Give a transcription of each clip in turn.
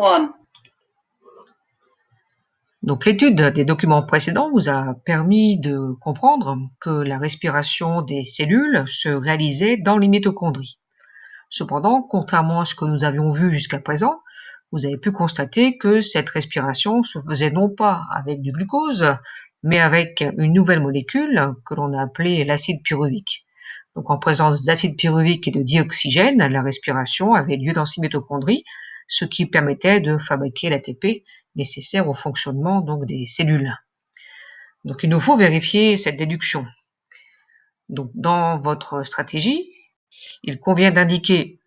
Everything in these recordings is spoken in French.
1. Donc l'étude des documents précédents vous a permis de comprendre que la respiration des cellules se réalisait dans les mitochondries. Cependant, contrairement à ce que nous avions vu jusqu'à présent, vous avez pu constater que cette respiration se faisait non pas avec du glucose, mais avec une nouvelle molécule que l'on a appelée l'acide pyruvique. Donc en présence d'acide pyruvique et de dioxygène, la respiration avait lieu dans ces mitochondries, ce qui permettait de fabriquer l'ATP nécessaire au fonctionnement donc des cellules. Donc il nous faut vérifier cette déduction. Donc dans votre stratégie, il convient d'indiquer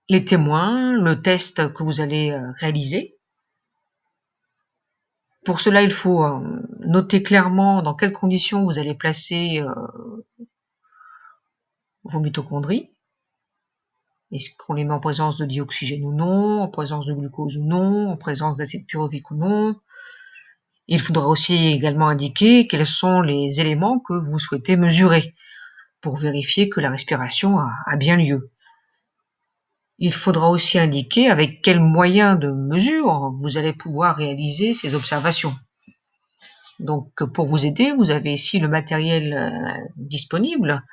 les témoins, le test que vous allez réaliser. Pour cela, il faut noter clairement dans quelles conditions vous allez placer vos mitochondries. Est-ce qu'on les met en présence de dioxygène ou non, en présence de glucose ou non, en présence d'acide pyruvique ou non. Il faudra aussi également indiquer quels sont les éléments que vous souhaitez mesurer pour vérifier que la respiration a bien lieu. Il faudra aussi indiquer avec quels moyens de mesure vous allez pouvoir réaliser ces observations. Donc pour vous aider, vous avez ici le matériel disponible.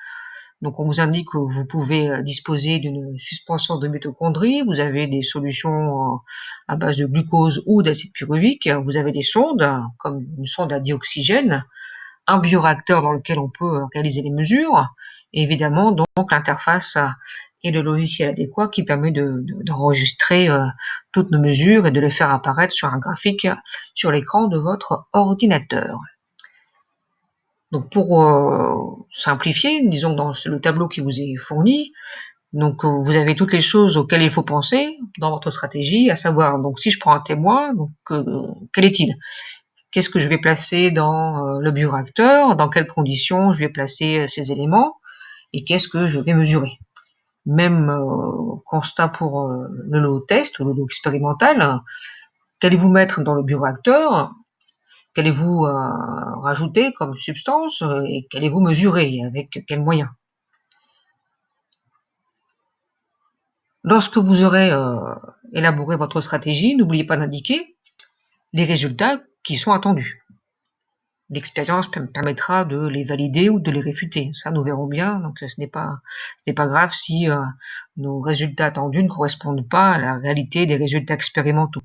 Donc on vous indique que vous pouvez disposer d'une suspension de mitochondries, vous avez des solutions à base de glucose ou d'acide pyruvique, vous avez des sondes, comme une sonde à dioxygène, un bioréacteur dans lequel on peut réaliser les mesures, et évidemment donc l'interface et le logiciel adéquat qui permet d'enregistrer toutes nos mesures et de les faire apparaître sur un graphique sur l'écran de votre ordinateur. Donc pour simplifier, disons dans le tableau qui vous est fourni, donc vous avez toutes les choses auxquelles il faut penser dans votre stratégie, à savoir donc si je prends un témoin, donc quel est-il? Qu'est-ce que je vais placer dans le bioréacteur? Dans quelles conditions je vais placer ces éléments? Et qu'est-ce que je vais mesurer? Même constat pour le lot test ou le lot expérimental. Qu'allez-vous mettre dans le bioréacteur? Qu'allez-vous rajouter comme substance et qu'allez-vous mesurer avec quels moyens? Lorsque vous aurez élaboré votre stratégie, n'oubliez pas d'indiquer les résultats qui sont attendus. L'expérience permettra de les valider ou de les réfuter. Ça, nous verrons bien. Donc, ce n'est pas grave si nos résultats attendus ne correspondent pas à la réalité des résultats expérimentaux.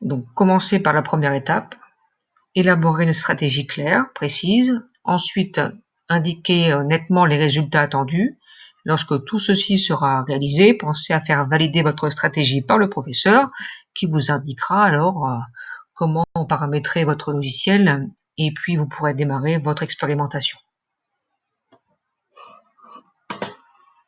Donc, commencez par la première étape. Élaborer une stratégie claire, précise. Ensuite, indiquer nettement les résultats attendus. Lorsque tout ceci sera réalisé, pensez à faire valider votre stratégie par le professeur qui vous indiquera alors comment paramétrer votre logiciel et puis vous pourrez démarrer votre expérimentation.